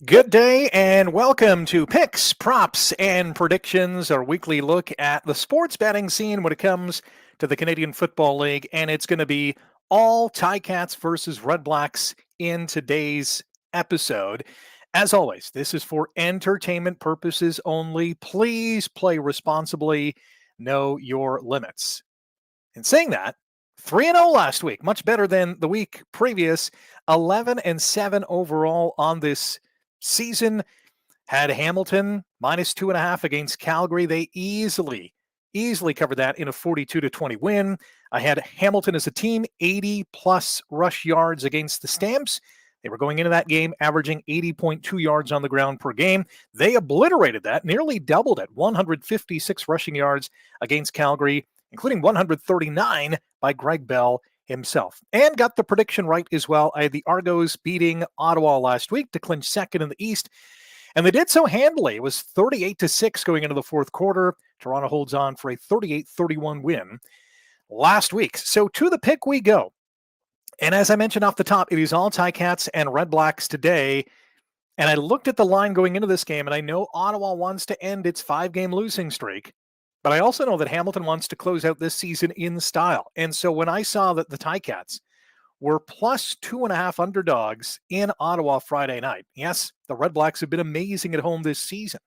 Good day and welcome to Picks, Props, and Predictions, our weekly look at the sports betting scene when it comes to the Canadian Football League. And it's going to be all Ticats versus Red Blacks in today's episode. As always, this is for entertainment purposes only. Please play responsibly. Know your limits. In saying that, 3-0 last week, much better than the week previous. 11-7 overall on this season. Had Hamilton minus 2.5 against Calgary. They easily covered that in a 42-20 win. I had Hamilton as a team, 80 plus rush yards against the Stamps. They were going into that game averaging 80.2 yards on the ground per game. They obliterated that, nearly doubled it, 156 rushing yards against Calgary, including 139 by Greg Bell himself. And got the prediction right as well. I had the Argos beating Ottawa last week to clinch second in the East. And they did so handily. It was 38-6 going into the fourth quarter. Toronto holds on for a 38-31 win last week. So to the pick we go. And as I mentioned off the top, it is all Ticats and Red Blacks today. And I looked at the line going into this game, and I know Ottawa wants to end its 5-game losing streak. But I also know that Hamilton wants to close out this season in style. And so when I saw that the Ticats were plus 2.5 underdogs in Ottawa Friday night, yes, the Red Blacks have been amazing at home this season.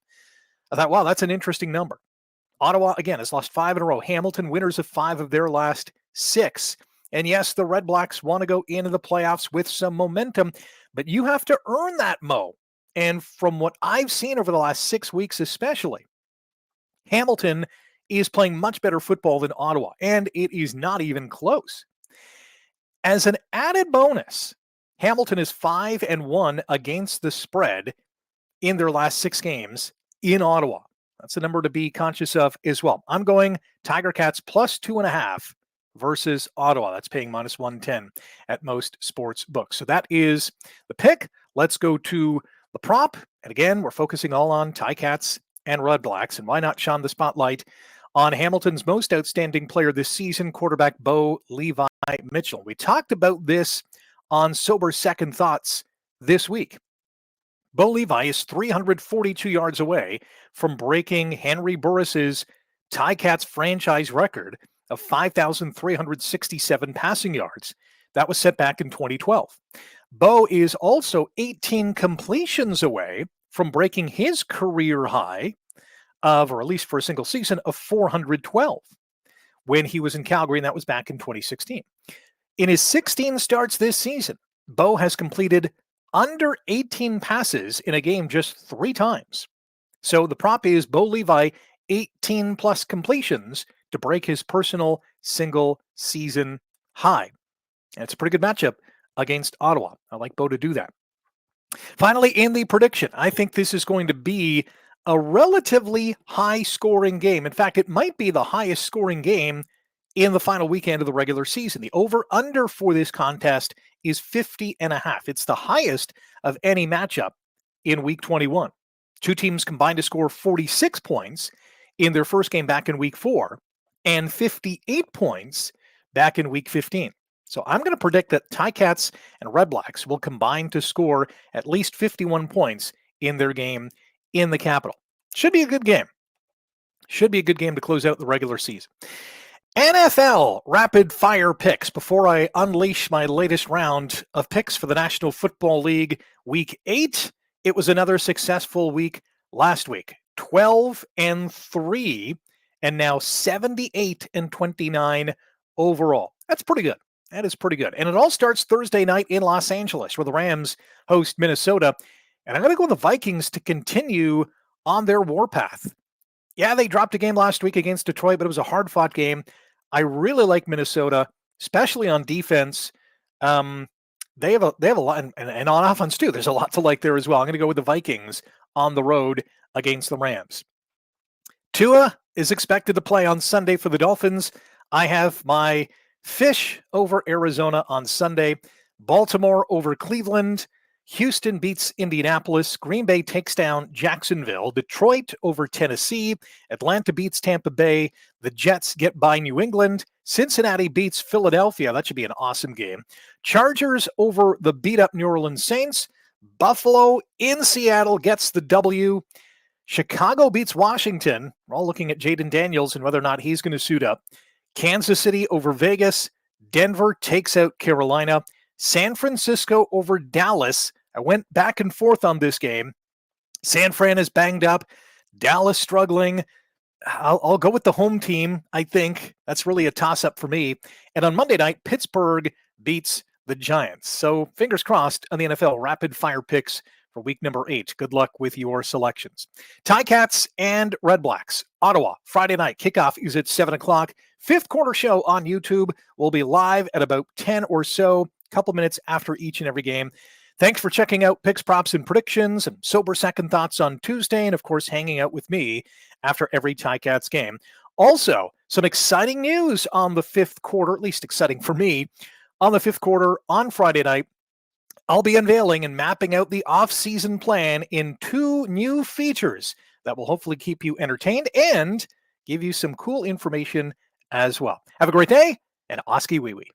I thought, wow, that's an interesting number. Ottawa, again, has lost 5 in a row. Hamilton, winners of 5 of their last 6. And yes, the Red Blacks want to go into the playoffs with some momentum, but you have to earn that, Mo. And from what I've seen over the last 6 weeks especially, Hamilton is playing much better football than Ottawa, and it is not even close. As an added bonus, Hamilton is 5-1 against the spread in their last 6 games in Ottawa. That's a number to be conscious of as well. I'm going Tiger Cats plus 2.5 versus Ottawa. That's paying minus 110 at most sports books. So that is the pick. Let's go to the prop. And again, we're focusing all on Ticats and Red Blacks. And why not shine the spotlight on Hamilton's most outstanding player this season, quarterback Bo Levi Mitchell. We talked about this on Sober Second Thoughts this week. Bo Levi is 342 yards away from breaking Henry Burris's Ticats franchise record of 5,367 passing yards. That was set back in 2012. Bo is also 18 completions away from breaking his career high of, or at least for a single season, of 412 when he was in Calgary, and that was back in 2016. In his 16 starts this season, Bo has completed under 18 passes in a game just 3 times. So the prop is Bo Levi, 18 plus completions to break his personal single season high. And it's a pretty good matchup against Ottawa. I like Bo to do that. Finally, in the prediction, I think this is going to be a relatively high-scoring game. In fact, it might be the highest-scoring game in the final weekend of the regular season. The over-under for this contest is 50.5. It's the highest of any matchup in Week 21. 2 teams combined to score 46 points in their first game back in Week 4 and 58 points back in Week 15. So I'm going to predict that Ticats and Red Blacks will combine to score at least 51 points in their game in the Capital. Should be a good game. Should be a good game to close out the regular season. NFL rapid fire picks before I unleash my latest round of picks for the National Football League Week 8. It was another successful week last week. 12-3 and now 78-29 overall. That's pretty good. That is pretty good. And it all starts Thursday night in Los Angeles where the Rams host Minnesota. And I'm going to go with the Vikings to continue on their warpath. Yeah, they dropped a game last week against Detroit, but it was a hard-fought game. I really like Minnesota, especially on defense. They have a lot, and on offense too. There's a lot to like there as well. I'm going to go with the Vikings on the road against the Rams. Tua is expected to play on Sunday for the Dolphins. I have my Fish over Arizona on Sunday. Baltimore over Cleveland. Houston beats Indianapolis. Green Bay takes down Jacksonville. Detroit over Tennessee. Atlanta beats Tampa Bay. The Jets get by New England. Cincinnati beats Philadelphia. That should be an awesome game. Chargers over the beat-up New Orleans Saints. Buffalo in Seattle gets the W. Chicago beats Washington. We're all looking at Jaden Daniels and whether or not he's going to suit up. Kansas City over Vegas. Denver takes out Carolina. San Francisco over Dallas. I went back and forth on this game. San Fran is banged up. Dallas struggling. I'll go with the home team, I think. That's really a toss-up for me. And on Monday night, Pittsburgh beats the Giants. So fingers crossed on the NFL rapid-fire picks for week number 8. Good luck with your selections. Ticats and Red Blacks. Ottawa, Friday night. Kickoff is at 7 o'clock. Fifth quarter show on YouTube will be live at about 10 or so, a couple minutes after each and every game. Thanks for checking out Picks, Props, and Predictions and Sober Second Thoughts on Tuesday, and of course, hanging out with me after every Ticats game. Also, some exciting news on the fifth quarter, at least exciting for me. On the fifth quarter on Friday night, I'll be unveiling and mapping out the off-season plan in 2 new features that will hopefully keep you entertained and give you some cool information as well. Have a great day, and Oski Wee Wee.